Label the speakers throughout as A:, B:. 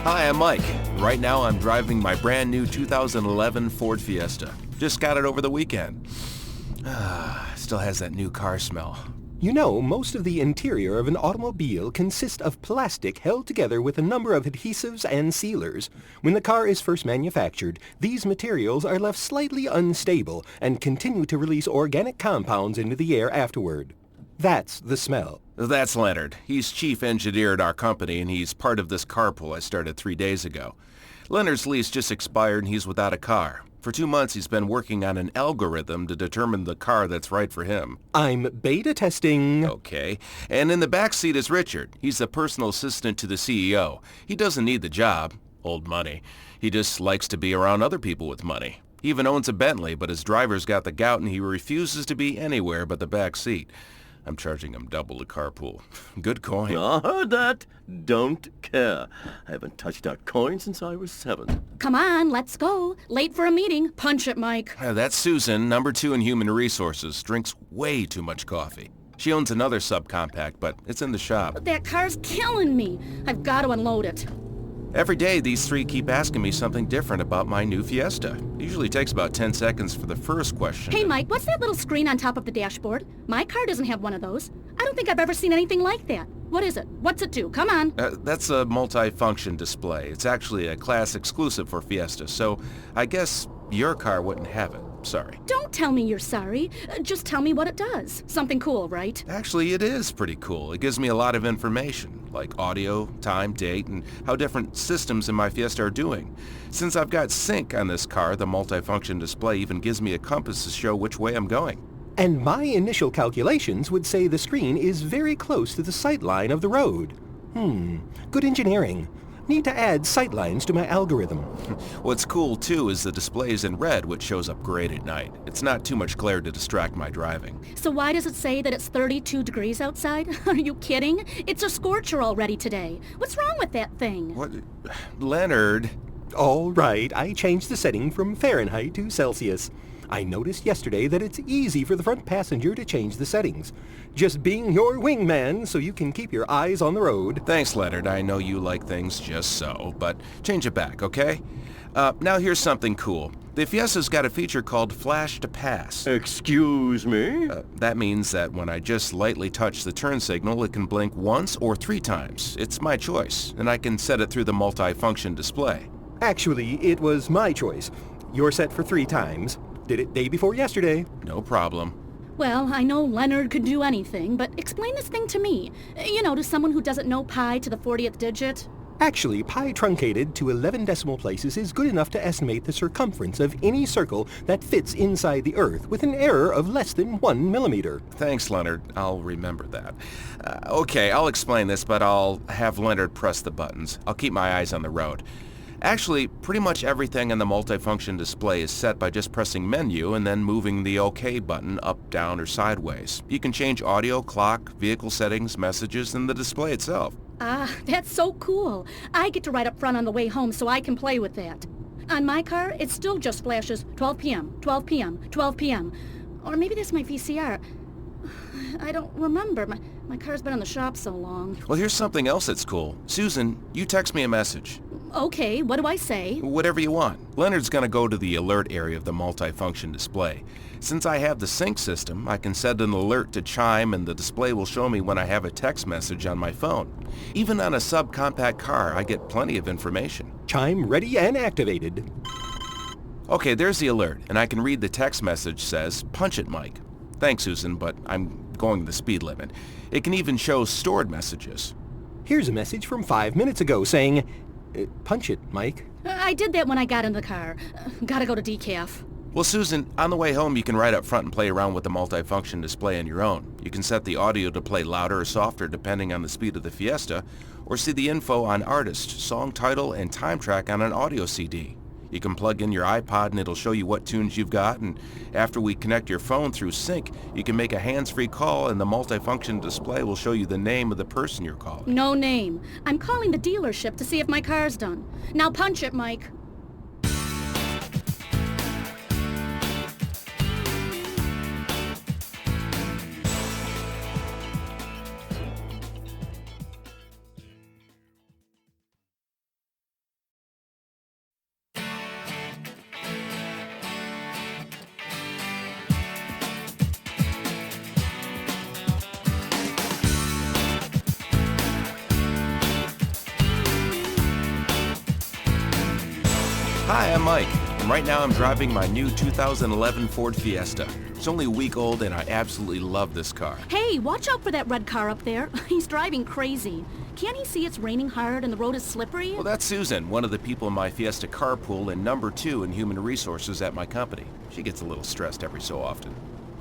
A: Hi, I'm Mike. Right now I'm driving my brand new 2011 Ford Fiesta. Just got it over the weekend. Still has that new car smell.
B: You know, most of the interior of an automobile consists of plastic held together with a number of adhesives and sealers. When the car is first manufactured, these materials are left slightly unstable and continue to release organic compounds into the air afterward. That's the smell.
A: That's Leonard. He's chief engineer at our company, and he's part of this carpool I started 3 days ago. Leonard's lease just expired, and he's without a car. For 2 months, he's been working on an algorithm to determine the car that's right for him.
B: I'm beta testing.
A: Okay. And in the back seat is Richard. He's the personal assistant to the CEO. He doesn't need the job. Old money. He just likes to be around other people with money. He even owns a Bentley, but his driver's got the gout, and he refuses to be anywhere but the back seat. I'm charging him double the carpool. Good coin.
C: I heard that. Don't care. I haven't touched a coin since I was 7.
D: Come on, let's go. Late for a meeting. Punch it, Mike.
A: That's Susan, number 2 in human resources. Drinks way too much coffee. She owns another subcompact, but it's in the shop.
D: That car's killing me. I've got to unload it.
A: Every day, these three keep asking me something different about my new Fiesta. It usually takes about 10 seconds for the first question.
D: Hey, Mike, what's that little screen on top of the dashboard? My car doesn't have one of those. I don't think I've ever seen anything like that. What is it? What's it do? Come on.
A: That's a multi-function display. It's actually a class exclusive for Fiesta, so I guess your car wouldn't have it. Sorry.
D: Don't tell me you're sorry. Just tell me what it does. Something cool, right?
A: Actually, it is pretty cool. It gives me a lot of information, like audio, time, date, and how different systems in my Fiesta are doing. Since I've got sync on this car, the multi-function display even gives me a compass to show which way I'm going.
B: And my initial calculations would say the screen is very close to the sight line of the road. Good engineering. Need to add sight lines to my algorithm.
A: What's cool, too, is the display is in red, which shows up great at night. It's not too much glare to distract my driving.
D: So why does it say that it's 32 degrees outside? Are you kidding? It's a scorcher already today. What's wrong with that thing?
A: What? Leonard.
B: All right, I changed the setting from Fahrenheit to Celsius. I noticed yesterday that it's easy for the front passenger to change the settings. Just being your wingman so you can keep your eyes on the road.
A: Thanks, Leonard. I know you like things just so, but change it back, okay? Now here's something cool. The Fiesta's got a feature called Flash to Pass.
C: Excuse me?
A: That means that when I just lightly touch the turn signal, it can blink once or 3 times. It's my choice, and I can set it through the multi-function display.
B: Actually, it was my choice. You're set for 3 times. Did it day before yesterday.
A: No problem.
D: Well, I know Leonard could do anything, but explain this thing to me. You know, to someone who doesn't know pi to the 40th digit.
B: Actually, pi truncated to 11 decimal places is good enough to estimate the circumference of any circle that fits inside the Earth with an error of less than 1 millimeter.
A: Thanks, Leonard. I'll remember that. Okay, I'll explain this, but I'll have Leonard press the buttons. I'll keep my eyes on the road. Actually, pretty much everything in the multifunction display is set by just pressing menu and then moving the OK button up, down, or sideways. You can change audio, clock, vehicle settings, messages, and the display itself.
D: Ah, that's so cool. I get to ride up front on the way home so I can play with that. On my car, it still just flashes 12 p.m., 12 p.m., 12 p.m. Or maybe that's my VCR. I don't remember. My car's been in the shop so long.
A: Well, here's something else that's cool. Susan, you text me a message.
D: Okay, what do I say?
A: Whatever you want. Leonard's going to go to the alert area of the multifunction display. Since I have the sync system, I can set an alert to chime and the display will show me when I have a text message on my phone. Even on a subcompact car, I get plenty of information.
B: Chime ready and activated.
A: Okay, there's the alert, and I can read the text message says, "Punch it, Mike." Thanks, Susan, but I'm going the speed limit. It can even show stored messages.
B: Here's a message from 5 minutes ago saying, punch it, Mike.
D: I did that when I got in the car. Gotta go to decaf.
A: Well, Susan, on the way home, you can ride up front and play around with the multifunction display on your own. You can set the audio to play louder or softer depending on the speed of the Fiesta, or see the info on artist, song title, and time track on an audio CD. You can plug in your iPod and it'll show you what tunes you've got, and after we connect your phone through sync, you can make a hands-free call and the multifunction display will show you the name of the person you're calling.
D: No name. I'm calling the dealership to see if my car's done. Now punch it, Mike.
A: Hi, I'm Mike, and right now I'm driving my new 2011 Ford Fiesta. It's only a week old and I absolutely love this car.
D: Hey, watch out for that red car up there. He's driving crazy. Can't he see it's raining hard and the road is slippery?
A: Well, that's Susan, one of the people in my Fiesta carpool and number 2 in human resources at my company. She gets a little stressed every so often.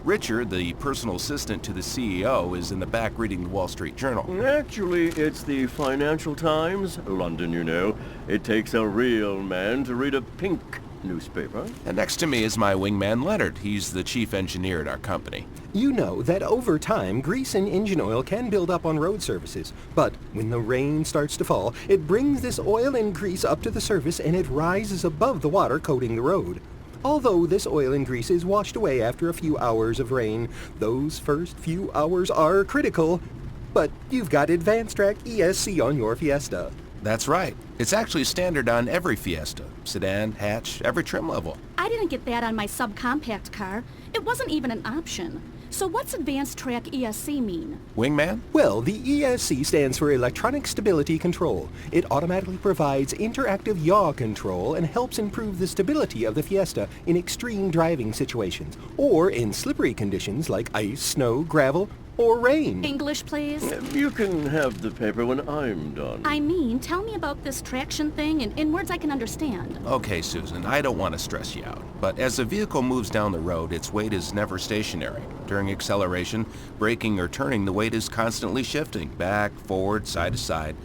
A: Richard, the personal assistant to the CEO, is in the back reading the Wall Street Journal.
C: Actually, it's the Financial Times. London, you know. It takes a real man to read a pink newspaper.
A: And next to me is my wingman, Leonard. He's the chief engineer at our company.
B: You know that over time, grease and engine oil can build up on road surfaces. But when the rain starts to fall, it brings this oil and grease up to the surface and it rises above the water coating the road. Although this oil and grease is washed away after a few hours of rain, those first few hours are critical. But you've got Advanced Track ESC on your Fiesta.
A: That's right. It's actually standard on every Fiesta. Sedan, hatch, every trim level.
D: I didn't get that on my subcompact car. It wasn't even an option. So what's Advanced Track ESC mean?
A: Wingman?
B: Well, the ESC stands for Electronic Stability Control. It automatically provides interactive yaw control and helps improve the stability of the Fiesta in extreme driving situations, or in slippery conditions like ice, snow, gravel, or rain.
D: English, please.
C: You can have the paper when I'm done.
D: I mean, tell me about this traction thing in words I can understand.
A: Okay, Susan, I don't want to stress you out, but as the vehicle moves down the road, its weight is never stationary. During acceleration, braking, or turning, the weight is constantly shifting, back, forward, side to side.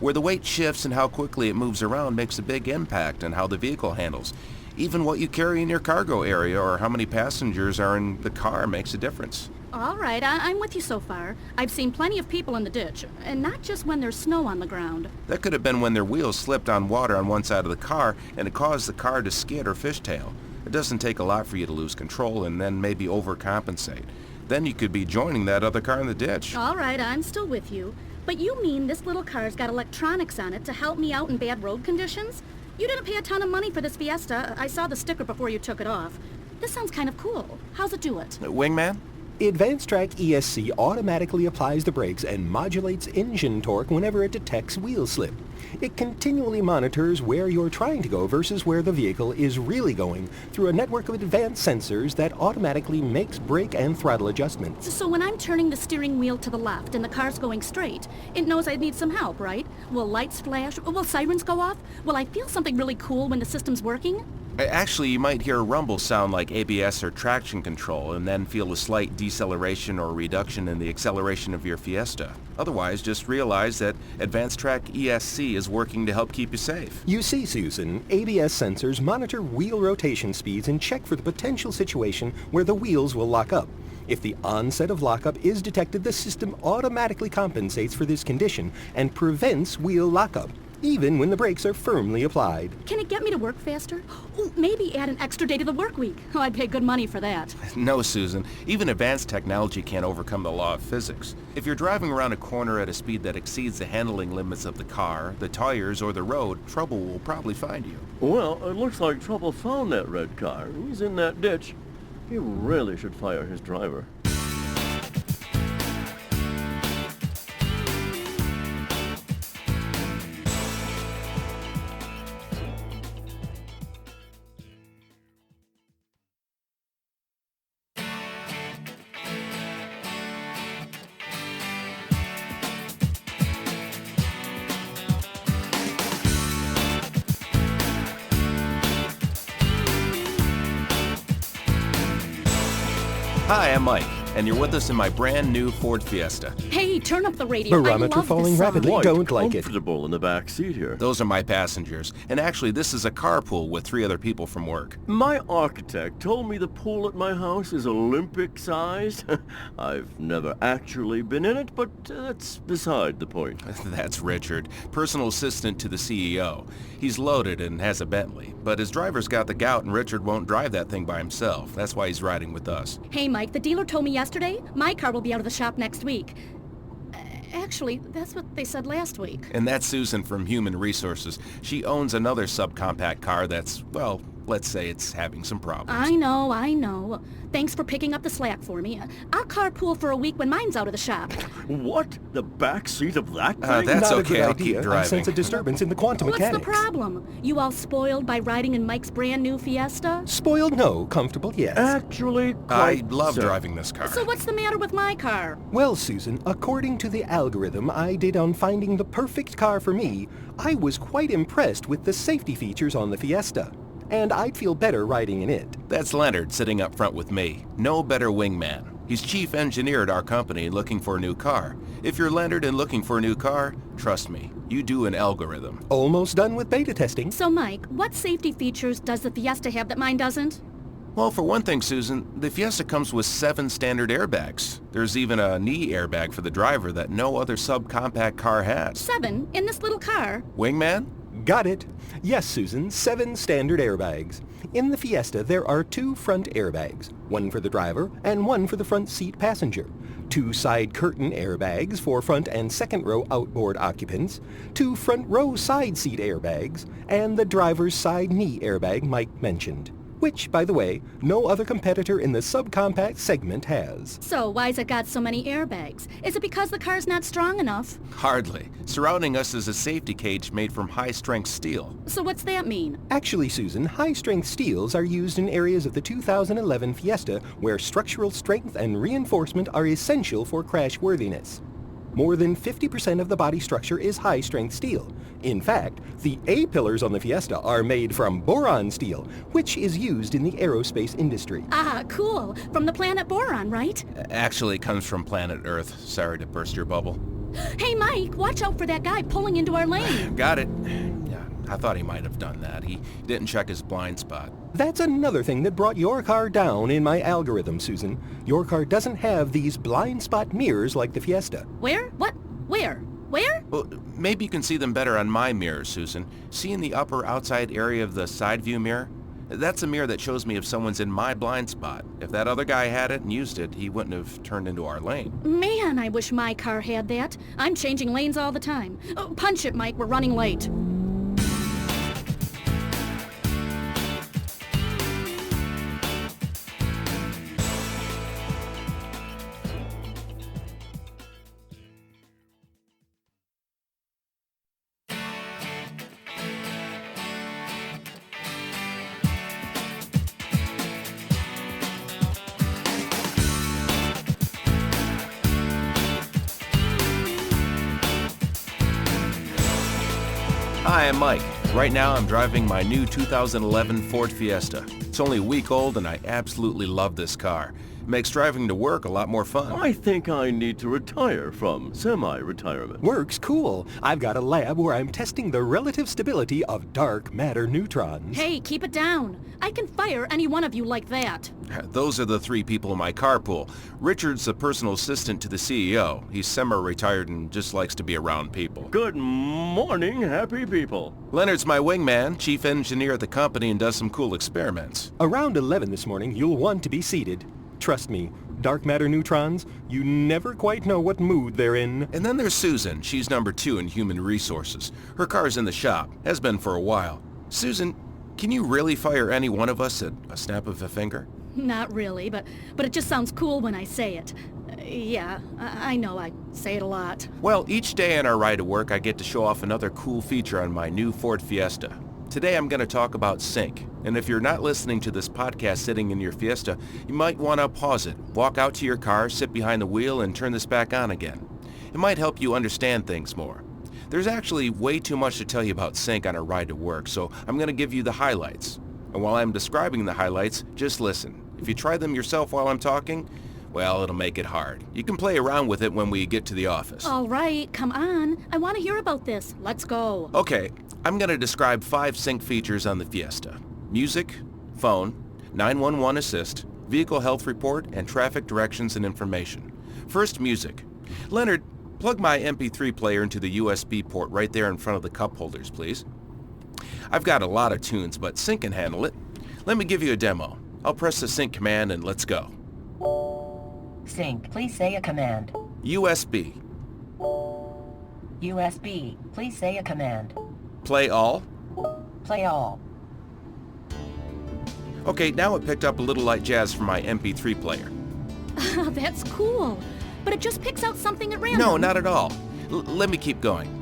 A: Where the weight shifts and how quickly it moves around makes a big impact on how the vehicle handles. Even what you carry in your cargo area or how many passengers are in the car makes a difference.
D: All right, I'm with you so far. I've seen plenty of people in the ditch, and not just when there's snow on the ground.
A: That could have been when their wheels slipped on water on one side of the car and it caused the car to skid or fishtail. It doesn't take a lot for you to lose control and then maybe overcompensate. Then you could be joining that other car in the ditch.
D: All right, I'm still with you. But you mean this little car's got electronics on it to help me out in bad road conditions? You didn't pay a ton of money for this Fiesta. I saw the sticker before you took it off. This sounds kind of cool. How's it do it?
A: Wingman?
B: Advanced Track ESC automatically applies the brakes and modulates engine torque whenever it detects wheel slip. It continually monitors where you're trying to go versus where the vehicle is really going through a network of advanced sensors that automatically makes brake and throttle adjustments.
D: So when I'm turning the steering wheel to the left and the car's going straight, it knows I need some help, right? Will lights flash? Will sirens go off? Will I feel something really cool when the system's working?
A: Actually, you might hear a rumble sound like ABS or traction control and then feel a slight deceleration or reduction in the acceleration of your Fiesta. Otherwise, just realize that Advanced Track ESC is working to help keep you safe.
B: You see, Susan, ABS sensors monitor wheel rotation speeds and check for the potential situation where the wheels will lock up. If the onset of lockup is detected, the system automatically compensates for this condition and prevents wheel lockup, even when the brakes are firmly applied.
D: Can it get me to work faster? Oh, maybe add an extra day to the work week. Oh, I'd pay good money for that.
A: No, Susan. Even advanced technology can't overcome the law of physics. If you're driving around a corner at a speed that exceeds the handling limits of the car, the tires, or the road, trouble will probably find you.
C: Well, it looks like trouble found that red car. He's in that ditch. He really should fire his driver.
A: Hi, I'm Mike, and you're with us in my brand new Ford Fiesta.
D: Hey, turn up the radio.
B: Barometer
D: I love
B: falling
D: this song.
B: rapidly.
C: Quite
B: Don't like it.
C: comfortable in the back seat here.
A: Those are my passengers, and actually this is a carpool with 3 other people from work.
C: My architect told me the pool at my house is Olympic-sized. I've never actually been in it, but that's beside the point.
A: That's Richard, personal assistant to the CEO. He's loaded and has a Bentley, but his driver's got the gout and Richard won't drive that thing by himself. That's why he's riding with us.
D: Hey, Mike, the dealer told me yesterday my car will be out of the shop next week. Actually, that's what they said last week.
A: And that's Susan from Human Resources. She owns another subcompact car that's, well, let's say it's having some problems.
D: I know. Thanks for picking up the slack for me. I'll carpool for a week when mine's out of the shop.
C: What? The back seat of that thing?
A: That's
B: Not a
A: okay,
B: good
A: I'll
B: idea.
A: keep driving.
B: I sense a disturbance in the quantum
D: What's
B: mechanics.
D: the problem? You all spoiled by riding in Mike's brand new Fiesta?
B: Spoiled, no. Comfortable, yes.
C: Actually,
A: I
C: quite
A: love
C: so.
A: driving this car.
D: So what's the matter with my car?
B: Well, Susan, according to the algorithm I did on finding the perfect car for me, I was quite impressed with the safety features on the Fiesta. And I'd feel better riding in it.
A: That's Leonard sitting up front with me. No better wingman. He's chief engineer at our company looking for a new car. If you're Leonard and looking for a new car, trust me, you do an algorithm.
B: Almost done with beta testing.
D: So Mike, what safety features does the Fiesta have that mine doesn't?
A: Well, for one thing, Susan, the Fiesta comes with 7 standard airbags. There's even a knee airbag for the driver that no other subcompact car has.
D: 7 in this little car?
A: Wingman?
B: Got it. Yes, Susan, 7 standard airbags. In the Fiesta, there are 2 front airbags, one for the driver and one for the front seat passenger, 2 side curtain airbags for front and second row outboard occupants, 2 front row side seat airbags, and the driver's side knee airbag Mike mentioned, which, by the way, no other competitor in the subcompact segment has.
D: So why's it got so many airbags? Is it because the car's not strong enough?
A: Hardly. Surrounding us is a safety cage made from high-strength steel.
D: So what's that mean?
B: Actually, Susan, high-strength steels are used in areas of the 2011 Fiesta where structural strength and reinforcement are essential for crashworthiness. More than 50% of the body structure is high-strength steel. In fact, the A-pillars on the Fiesta are made from boron steel, which is used in the aerospace industry.
D: Ah, cool. From the planet Boron, right?
A: Actually comes from planet Earth. Sorry to burst your bubble.
D: Hey Mike, watch out for that guy pulling into our lane.
A: Got it. Yeah, I thought he might have done that. He didn't check his blind spot.
B: That's another thing that brought your car down in my algorithm, Susan. Your car doesn't have these blind spot mirrors like the Fiesta.
D: Where? What? Where? Where?
A: Well, maybe you can see them better on my mirror, Susan. See in the upper outside area of the side view mirror? That's a mirror that shows me if someone's in my blind spot. If that other guy had it and used it, he wouldn't have turned into our lane.
D: Man, I wish my car had that. I'm changing lanes all the time. Oh, punch it, Mike. We're running late.
A: Hi, I'm Mike. Right now I'm driving my new 2011 Ford Fiesta. It's only a week old and I absolutely love this car. It makes driving to work a lot more fun.
C: I think I need to retire from semi-retirement.
B: Works cool. I've got a lab where I'm testing the relative stability of dark matter neutrons.
D: Hey, keep it down. I can fire any one of you like that.
A: Those are the 3 people in my carpool. Richard's the personal assistant to the CEO. He's semi-retired and just likes to be around people.
C: Good morning, happy people.
A: Leonard's my wingman, chief engineer at the company, and does some cool experiments.
B: Around 11 this morning, you'll want to be seated. Trust me, dark matter neutrons, you never quite know what mood they're in.
A: And then there's Susan. She's number 2 in human resources. Her car's in the shop. Has been for a while. Susan, can you really fire any one of us at a snap of a finger?
D: Not really, but it just sounds cool when I say it. Yeah, I know I say it a lot.
A: Well, each day on our ride to work, I get to show off another cool feature on my new Ford Fiesta. Today I'm going to talk about sync. And if you're not listening to this podcast sitting in your Fiesta, you might want to pause it, walk out to your car, sit behind the wheel, and turn this back on again. It might help you understand things more. There's actually way too much to tell you about sync on a ride to work, so I'm going to give you the highlights. And while I'm describing the highlights, just listen. If you try them yourself while I'm talking, well, it'll make it hard. You can play around with it when we get to the office.
D: All right, come on. I want to hear about this. Let's go.
A: Okay, I'm going to describe 5 sync features on the Fiesta. Music, phone, 911 assist, vehicle health report, and traffic directions and information. First, music. Leonard, plug my MP3 player into the USB port right there in front of the cup holders, please. I've got a lot of tunes, but sync can handle it. Let me give you a demo. I'll press the sync command and let's go.
E: Sync, please say a command.
A: USB.
E: USB, please say a command.
A: Play all.
E: Play all.
A: Okay, now it picked up a little light jazz from my MP3 player.
D: That's cool. But it just picks out something at random.
A: No, not at all. Let me keep going.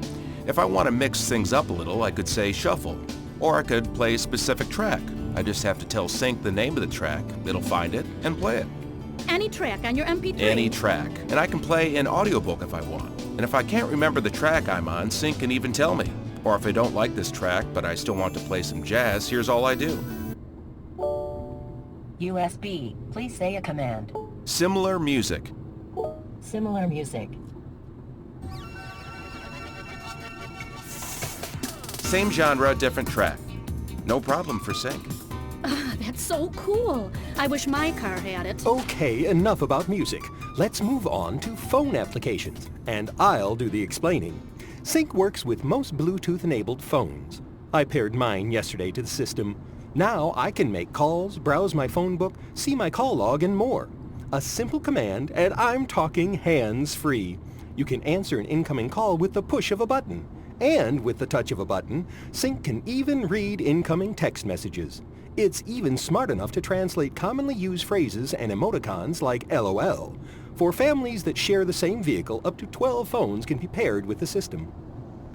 A: If I want to mix things up a little, I could say shuffle. Or I could play a specific track. I just have to tell Sync the name of the track. It'll find it and play it.
D: Any track on your MP3?
A: Any track. And I can play an audiobook if I want. And if I can't remember the track I'm on, Sync can even tell me. Or if I don't like this track, but I still want to play some jazz, here's all I do.
E: USB. Please say a command.
A: Similar music.
E: Similar music.
A: Same genre, different track. No problem for Sync.
D: That's so cool. I wish my car had it.
B: Okay, enough about music. Let's move on to phone applications, and I'll do the explaining. Sync works with most Bluetooth-enabled phones. I paired mine yesterday to the system. Now I can make calls, browse my phone book, see my call log, and more. A simple command, and I'm talking hands-free. You can answer an incoming call with the push of a button. And with the touch of a button, Sync can even read incoming text messages. It's even smart enough to translate commonly used phrases and emoticons like LOL. For families that share the same vehicle, up to 12 phones can be paired with the system.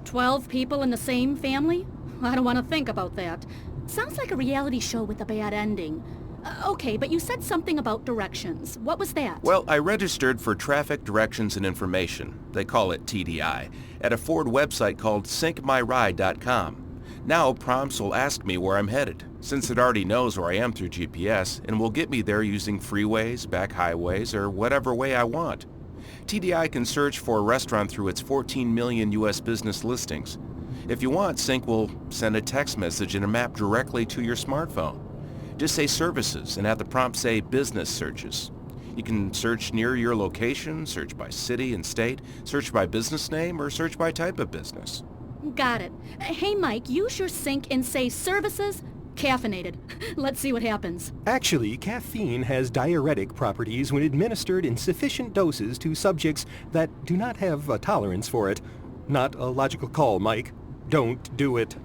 D: 12 people in the same family? I don't want to think about that. Sounds like a reality show with a bad ending. Okay, but you said something about directions. What was that?
A: Well, I registered for Traffic Directions and Information, they call it TDI, at a Ford website called syncmyride.com. Now prompts will ask me where I'm headed, since it already knows where I am through GPS, and will get me there using freeways, back highways, or whatever way I want. TDI can search for a restaurant through its 14 million U.S. business listings. If you want, Sync will send a text message and a map directly to your smartphone. Just say services and have the prompt say business searches. You can search near your location, search by city and state, search by business name, or search by type of business.
D: Got it. Hey, Mike, use your Sync and say services, caffeinated. Let's see what happens.
B: Actually, caffeine has diuretic properties when administered in sufficient doses to subjects that do not have a tolerance for it. Not a logical call, Mike. Don't do it.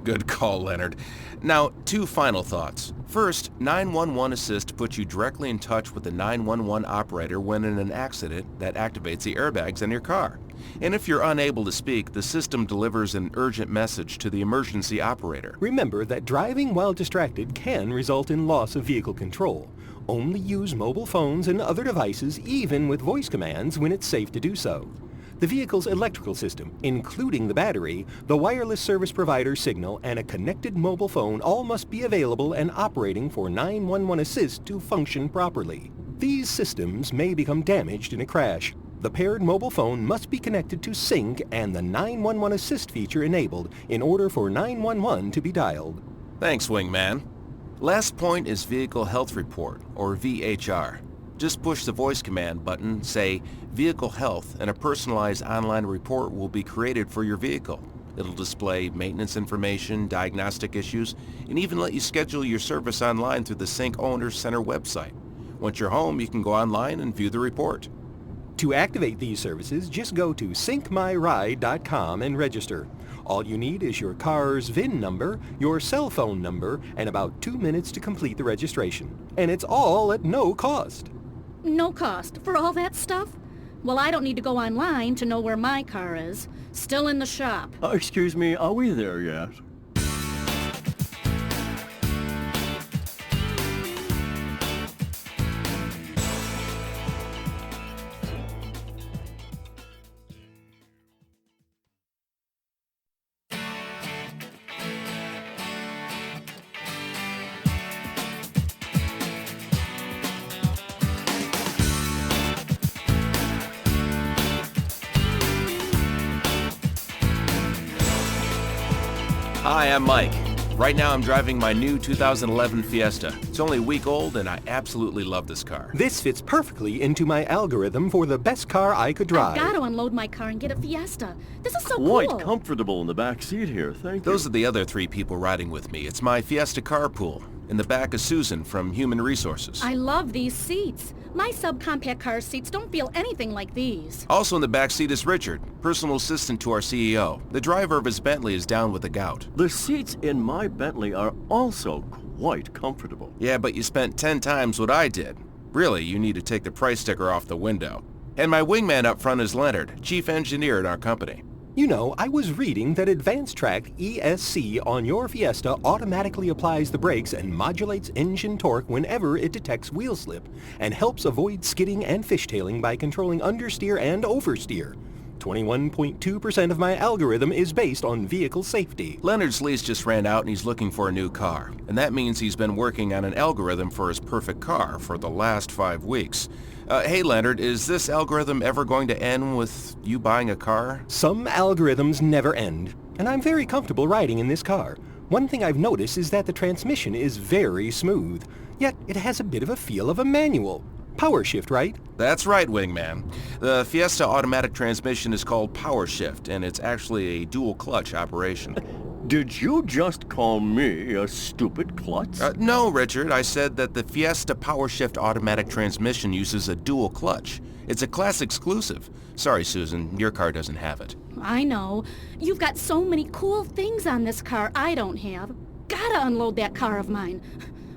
A: Good call, Leonard. Now, 2 final thoughts. First, 911 Assist puts you directly in touch with the 911 operator when in an accident that activates the airbags in your car. And if you're unable to speak, the system delivers an urgent message to the emergency operator.
B: Remember that driving while distracted can result in loss of vehicle control. Only use mobile phones and other devices, even with voice commands, when it's safe to do so. The vehicle's electrical system, including the battery, the wireless service provider signal, and a connected mobile phone all must be available and operating for 911 Assist to function properly. These systems may become damaged in a crash. The paired mobile phone must be connected to Sync and the 911 Assist feature enabled in order for 911 to be dialed.
A: Thanks, Wingman. Last point is Vehicle Health Report, or VHR. Just push the voice command button, say Vehicle Health, and a personalized online report will be created for your vehicle. It'll display maintenance information, diagnostic issues, and even let you schedule your service online through the Sync Owner Center website. Once you're home, you can go online and view the report.
B: To activate these services, just go to syncmyride.com and register. All you need is your car's VIN number, your cell phone number, and about 2 minutes to complete the registration. And it's all at no cost.
D: No cost for all that stuff? Well, I don't need to go online to know where my car is. Still in the shop.
C: Excuse me, are we there yet?
A: Hi, I'm Mike. Right now I'm driving my new 2011 Fiesta. It's only a week old and I absolutely love this car.
B: This fits perfectly into my algorithm for the best car I could drive.
D: I've got to unload my car and get a Fiesta. This is so
C: Quite
D: cool.
C: comfortable in the back seat here, thank you.
A: Those are the other 3 people riding with me. It's my Fiesta carpool. In the back is Susan from Human Resources.
D: I love these seats. My subcompact car seats don't feel anything like these.
A: Also in the back seat is Richard, personal assistant to our CEO. The driver of his Bentley is down with the gout.
C: The seats in my Bentley are also quite comfortable.
A: Yeah, but you spent 10 times what I did. Really, you need to take the price sticker off the window. And my wingman up front is Leonard, chief engineer in our company.
B: You know, I was reading that Advanced Track ESC on your Fiesta automatically applies the brakes and modulates engine torque whenever it detects wheel slip, and helps avoid skidding and fishtailing by controlling understeer and oversteer. 21.2% of my algorithm is based on vehicle safety.
A: Leonard's lease just ran out and he's looking for a new car. And that means he's been working on an algorithm for his perfect car for the last 5 weeks. Hey Leonard, is this algorithm ever going to end with you buying a car?
B: Some algorithms never end, and I'm very comfortable riding in this car. One thing I've noticed is that the transmission is very smooth, yet it has a bit of a feel of a manual. Power shift, right?
A: That's right, wingman. The Fiesta automatic transmission is called power shift, and it's actually a dual clutch operation.
C: Did you just call me a stupid klutz?
A: No, Richard. I said that the Fiesta power shift automatic transmission uses a dual clutch. It's a class exclusive. Sorry, Susan, your car doesn't have it.
D: I know. You've got so many cool things on this car I don't have. Gotta unload that car of mine.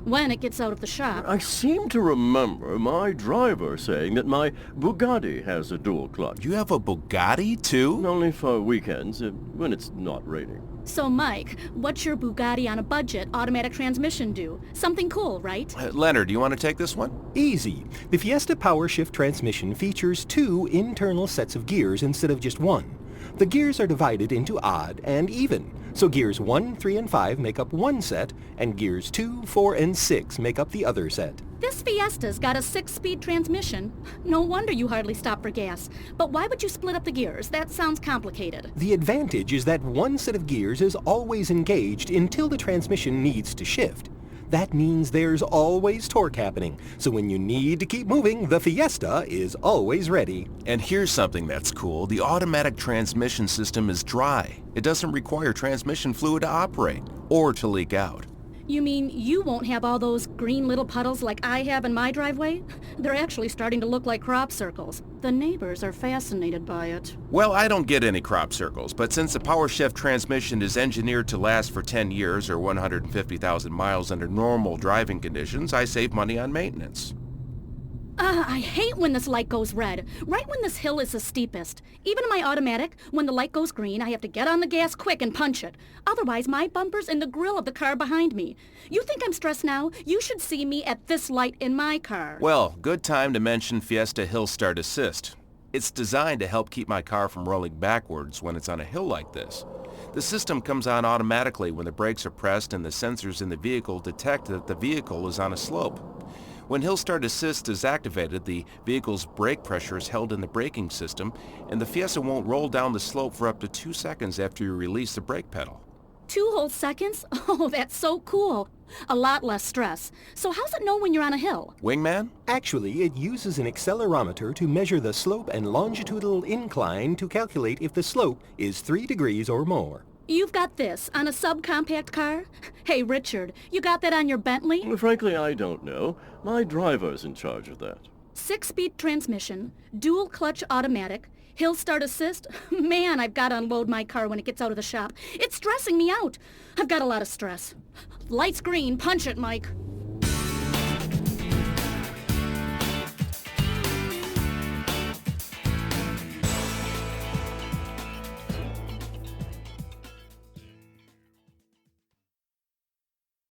D: When it gets out of the shop.
C: I seem to remember my driver saying that my Bugatti has a dual clutch.
A: You have a Bugatti, too?
C: Only for weekends, when it's not raining.
D: So, Mike, what's your Bugatti on a budget automatic transmission do? Something cool, right?
A: Leonard, do you want to take this one?
B: Easy. The Fiesta Power Shift transmission features 2 internal sets of gears instead of just 1. The gears are divided into odd and even, so gears 1, 3, and 5 make up one set, and gears 2, 4, and 6 make up the other set.
D: This Fiesta's got a 6-speed transmission. No wonder you hardly stop for gas. But why would you split up the gears? That sounds complicated.
B: The advantage is that one set of gears is always engaged until the transmission needs to shift. That means there's always torque happening, so when you need to keep moving, the Fiesta is always ready.
A: And here's something that's cool. The automatic transmission system is dry. It doesn't require transmission fluid to operate or to leak out.
D: You mean you won't have all those green little puddles like I have in my driveway? They're actually starting to look like crop circles. The neighbors are fascinated by it.
A: Well, I don't get any crop circles, but since the power shift transmission is engineered to last for 10 years or 150,000 miles under normal driving conditions, I save money on maintenance.
D: I hate when this light goes red, right when this hill is the steepest. Even in my automatic, when the light goes green, I have to get on the gas quick and punch it. Otherwise, my bumper's in the grill of the car behind me. You think I'm stressed now? You should see me at this light in my car.
A: Well, good time to mention Fiesta Hill Start Assist. It's designed to help keep my car from rolling backwards when it's on a hill like this. The system comes on automatically when the brakes are pressed and the sensors in the vehicle detect that the vehicle is on a slope. When Hill Start Assist is activated, the vehicle's brake pressure is held in the braking system, and the Fiesta won't roll down the slope for up to 2 seconds after you release the brake pedal.
D: 2 whole seconds? Oh, that's so cool. A lot less stress. So how's it know when you're on a hill?
A: Wingman?
B: Actually, it uses an accelerometer to measure the slope and longitudinal incline to calculate if the slope is 3 degrees or more.
D: You've got this on a subcompact car? Hey, Richard, you got that on your Bentley?
C: Frankly, I don't know. My driver's in charge of that.
D: 6-speed transmission, dual clutch automatic, Hill Start Assist. Man, I've got to unload my car when it gets out of the shop. It's stressing me out. I've got a lot of stress. Light's green. Punch it, Mike.